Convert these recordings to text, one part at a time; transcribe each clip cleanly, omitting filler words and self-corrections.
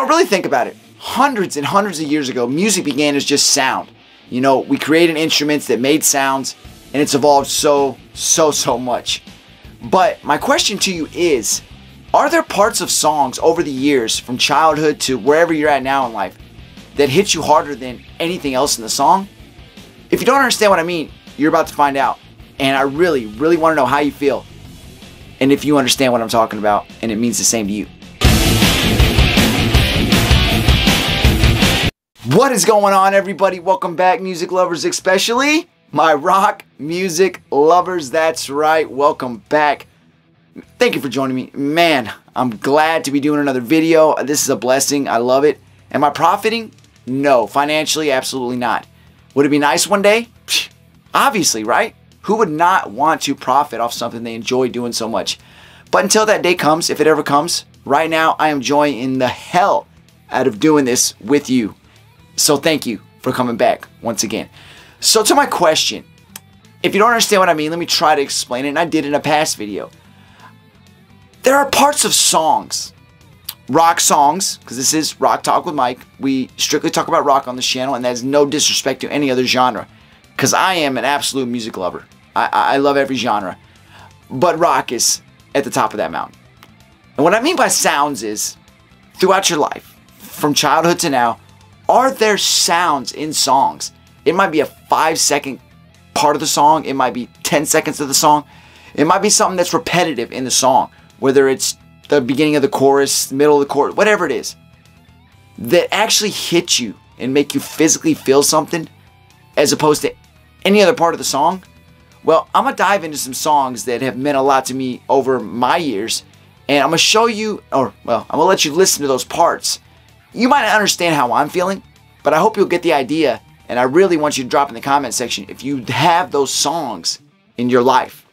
really think about it. Hundreds and hundreds of years ago, music began as just sound. You know, we created instruments that made sounds, and it's evolved so much. But my question to you is, are there parts of songs over the years, from childhood to wherever you're at now in life, that hit you harder than anything else in the song? If you don't understand what I mean, you're about to find out. And I really want to know how you feel, and if you understand what I'm talking about, and it means the same to you. What is going on, everybody? Welcome back, music lovers, especially my rock music lovers. That's right, welcome back. Thank you for joining me. Man, I'm glad to be doing another video. This is a blessing. I love it. Am I profiting? No. Financially, absolutely not. Would it be nice one day? Obviously, right? Who would not want to profit off something they enjoy doing so much? But until that day comes, if it ever comes, right now I am enjoying the hell out of doing this with you. So thank you for coming back once again. So to my question, if you don't understand what I mean, let me try to explain it, and I did in a past video. There are parts of songs, rock songs, because this is Rock Talk with Mike. We strictly talk about rock on this channel, and that is no disrespect to any other genre, because I am an absolute music lover. I love every genre, but rock is at the top of that mountain. And what I mean by sounds is, throughout your life, from childhood to now, are there sounds in songs? It might be a 5-second part of the song. It might be 10 seconds of the song. It might be something that's repetitive in the song, whether it's the beginning of the chorus, middle of the chorus, whatever it is, that actually hit you and make you physically feel something as opposed to any other part of the song. Well, I'm going to dive into some songs that have meant a lot to me over my years, and I'm going to show you, I'm going to let you listen to those parts. You might not understand how I'm feeling, but I hope you'll get the idea, and I really want you to drop in the comment section if you have those songs in your life.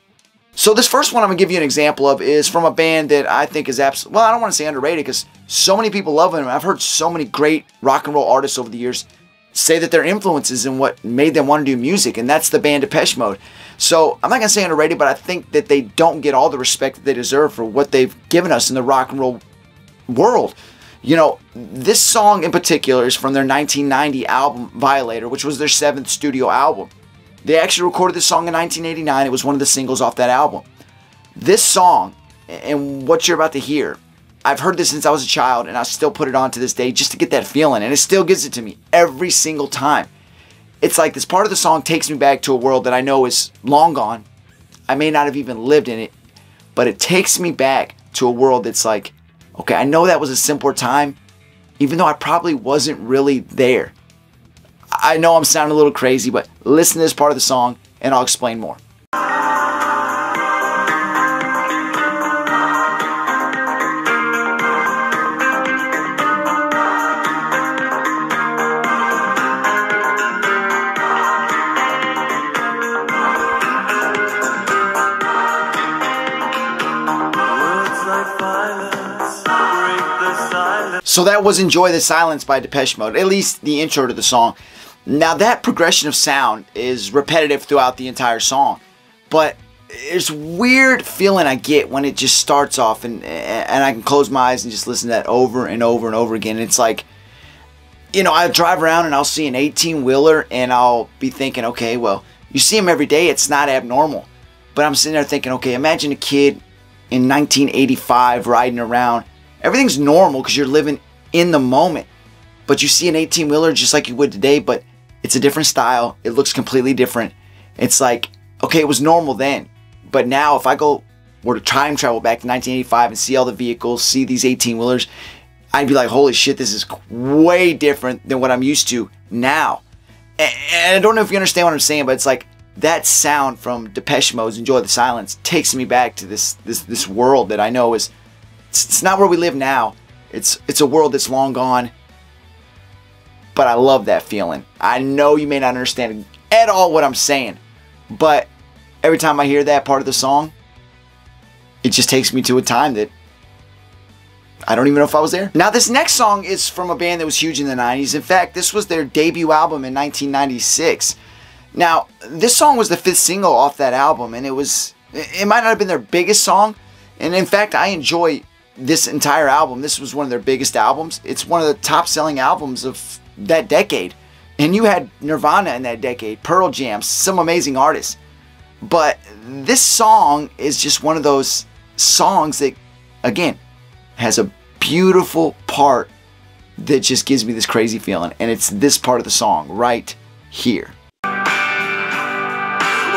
So this first one I'm going to give you an example of is from a band that I think is absolutely, well, I don't want to say underrated, because so many people love them. I've heard so many great rock and roll artists over the years say that their influences and what made them want to do music, and that's the band Depeche Mode. So I'm not going to say underrated, but I think that they don't get all the respect that they deserve for what they've given us in the rock and roll world. You know, this song in particular is from their 1990 album Violator, which was their 7th studio album. They actually recorded this song in 1989. It was one of the singles off that album. This song, and what you're about to hear, I've heard this since I was a child, and I still put it on to this day just to get that feeling, and it still gives it to me every single time. It's like this part of the song takes me back to a world that I know is long gone. I may not have even lived in it, but it takes me back to a world that's like, okay, I know that was a simpler time, even though I probably wasn't really there. I know I'm sounding a little crazy, but listen to this part of the song, and I'll explain more. So that was Enjoy the Silence by Depeche Mode, at least the intro to the song. Now that progression of sound is repetitive throughout the entire song, but there's a weird feeling I get when it just starts off, and I can close my eyes and just listen to that over and over and over again. It's like, you know, I drive around and I'll see an 18-wheeler and I'll be thinking, okay, well, you see them every day, it's not abnormal. But I'm sitting there thinking, okay, imagine a kid in 1985 riding around. Everything's normal because you're living in the moment. But you see an 18-wheeler just like you would today, but it's a different style. It looks completely different. It's like, okay, it was normal then. But now if I were to time travel back to 1985 and see all the vehicles, see these 18-wheelers, I'd be like, holy shit, this is way different than what I'm used to now. And I don't know if you understand what I'm saying, but it's like that sound from Depeche Mode's Enjoy the Silence takes me back to this world that I know is, it's not where we live now. It's a world that's long gone. But I love that feeling. I know you may not understand at all what I'm saying, but every time I hear that part of the song, it just takes me to a time that I don't even know if I was there. Now this next song is from a band that was huge in the 90s. In fact, this was their debut album in 1996. Now, this song was the 5th single off that album, and it might not have been their biggest song, and in fact, I enjoy this entire album, this was one of their biggest albums. It's one of the top selling albums of that decade. And you had Nirvana in that decade, Pearl Jam, some amazing artists. But this song is just one of those songs that, again, has a beautiful part that just gives me this crazy feeling. And it's this part of the song right here. Well,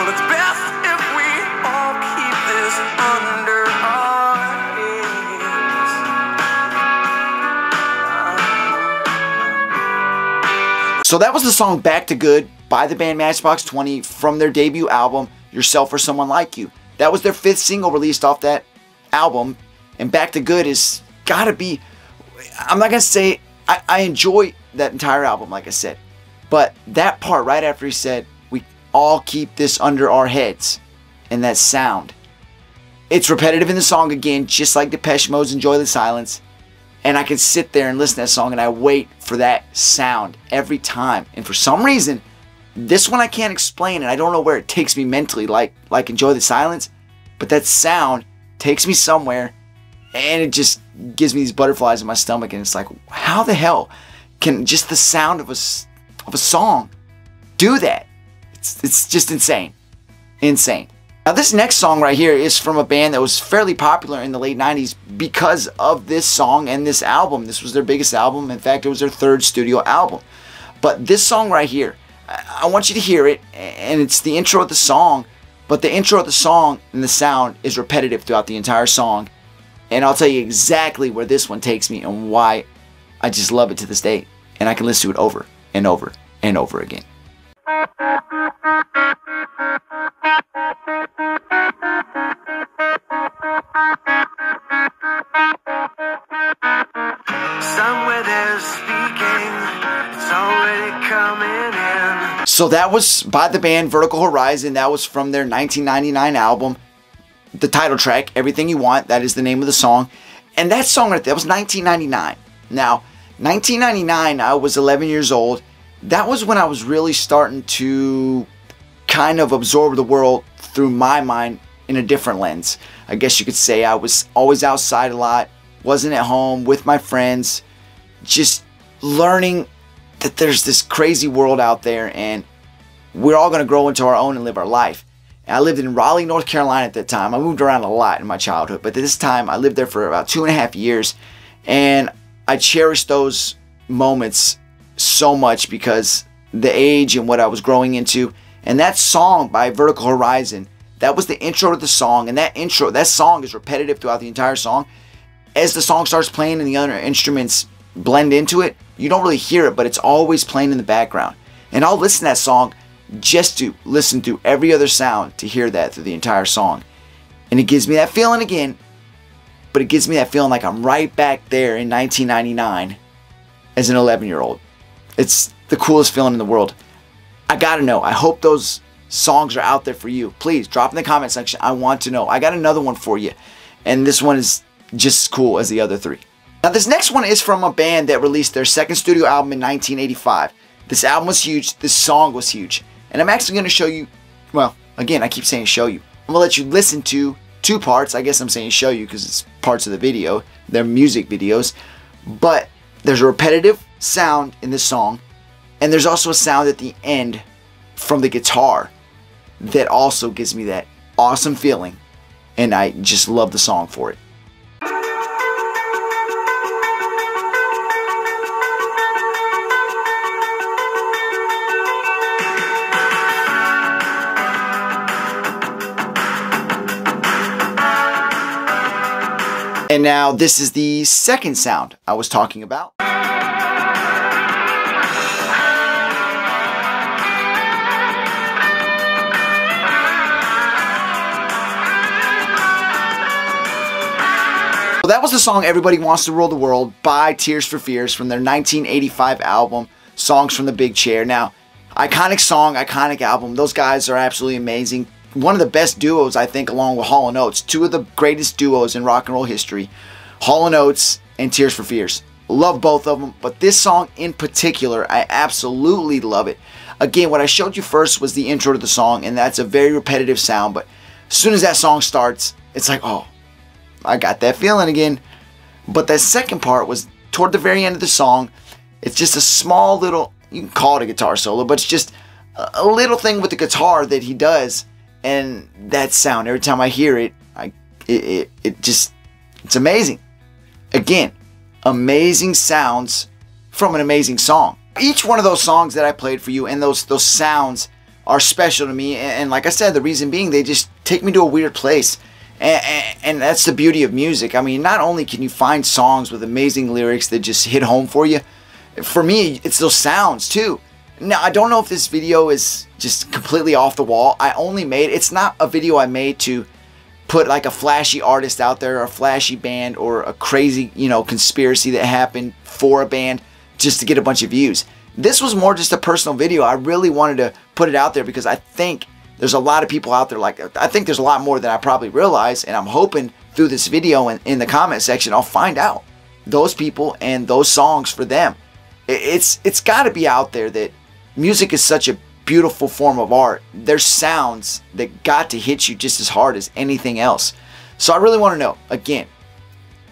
it's best if we all keep this under our heads. So that was the song Back to Good by the band Matchbox 20 from their debut album, Yourself or Someone Like You. That was their 5th single released off that album. And Back to Good is gotta be, I'm not gonna say, I enjoy that entire album, like I said. But that part right after he said, we all keep this under our heads, and that sound. It's repetitive in the song again, just like Depeche Mode's Enjoy the Silence. And I can sit there and listen to that song and I wait for that sound every time. And for some reason, this one I can't explain, and I don't know where it takes me mentally, like Enjoy the Silence. But that sound takes me somewhere, and it just gives me these butterflies in my stomach, and it's like, how the hell can just the sound of a song do that? It's just insane. Insane. Now this next song right here is from a band that was fairly popular in the late 90s because of this song and this album. This was their biggest album. In fact, it was their 3rd studio album. But this song right here, I want you to hear it, and it's the intro of the song, but the intro of the song and the sound is repetitive throughout the entire song. And I'll tell you exactly where this one takes me and why I just love it to this day. And I can listen to it over and over and over again. Somewhere there's speaking, it's already coming in. So that was by the band Vertical Horizon. That was from their 1999 album. The title track, Everything You Want, that is the name of the song. And that song right there, that was 1999. Now, 1999, I was 11 years old. That was when I was really starting to kind of absorb the world through my mind in a different lens. I guess you could say I was always outside a lot, wasn't at home with my friends, just learning that there's this crazy world out there and we're all going to grow into our own and live our life. And I lived in Raleigh, North Carolina at that time. I moved around a lot in my childhood, but at this time I lived there for about 2.5 years, and I cherished those moments so much because the age and what I was growing into. And that song by Vertical Horizon, that was the intro to the song, and that song is repetitive throughout the entire song. As the song starts playing and the other instruments blend into it, you don't really hear it, but it's always playing in the background. And I'll listen to that song just to listen to every other sound to hear that through the entire song. And it gives me that feeling again, but it gives me that feeling like I'm right back there in 1999 as an 11-year-old. It's the coolest feeling in the world. I gotta know. I hope those songs are out there for you. Please drop in the comment section. I want to know. I got another one for you, and this one is just as cool as the other 3. Now this next one is from a band that released their 2nd studio album in 1985. This album was huge. This song was huge. And I'm actually going to show you, well, again, I keep saying show you. I'm going to let you listen to 2 parts. I guess I'm saying show you because it's parts of the video. They're music videos. But there's a repetitive sound in this song. And there's also a sound at the end from the guitar that also gives me that awesome feeling. And I just love the song for it. And now this is the second sound I was talking about. So that was the song Everybody Wants to Rule the World by Tears for Fears from their 1985 album, Songs from the Big Chair. Now, iconic song, iconic album. Those guys are absolutely amazing. One of the best duos, I think, along with Hall & Oates. 2 of the greatest duos in rock and roll history. Hall & Oates and Tears for Fears. Love both of them, but this song in particular, I absolutely love it. Again, what I showed you first was the intro to the song, and that's a very repetitive sound, but as soon as that song starts, it's like, oh, I got that feeling again. But that second part was toward the very end of the song. It's just a small little, you can call it a guitar solo, but it's just a little thing with the guitar that he does. And that sound, every time I hear it, it's amazing. Again, amazing sounds from an amazing song. Each one of those songs that I played for you and those sounds are special to me. And like I said, the reason being, they just take me to a weird place. And that's the beauty of music. I mean, not only can you find songs with amazing lyrics that just hit home for you, for me, it's those sounds too. Now, I don't know if this video is just completely off the wall. It's not a video I made to put like a flashy artist out there or a flashy band or a crazy, conspiracy that happened for a band just to get a bunch of views. This was more just a personal video. I really wanted to put it out there because I think there's a lot of people out there I think there's a lot more than I probably realize, and I'm hoping through this video and in the comment section I'll find out those people and those songs for them. It's got to be out there that music is such a beautiful form of art. There's sounds that got to hit you just as hard as anything else. So I really want to know, again,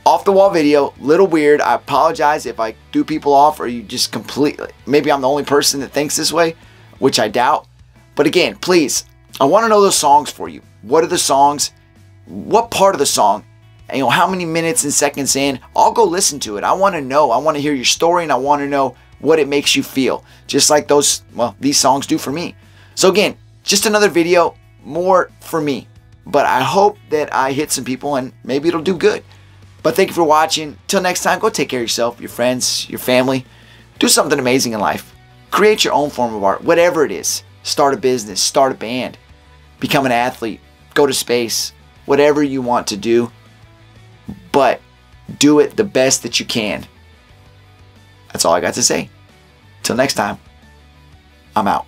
off the wall video, little weird. I apologize if I do people off or you just completely, maybe I'm the only person that thinks this way, which I doubt. But again, please, I want to know those songs for you. What are the songs? What part of the song? And, how many minutes and seconds in? I'll go listen to it. I want to know. I want to hear your story, and I want to know what it makes you feel. Just like these songs do for me. So again, just another video, more for me. But I hope that I hit some people and maybe it'll do good. But thank you for watching. Till next time, go take care of yourself, your friends, your family. Do something amazing in life. Create your own form of art, whatever it is. Start a business, start a band, become an athlete, go to space, whatever you want to do. But do it the best that you can. That's all I got to say. Till next time, I'm out.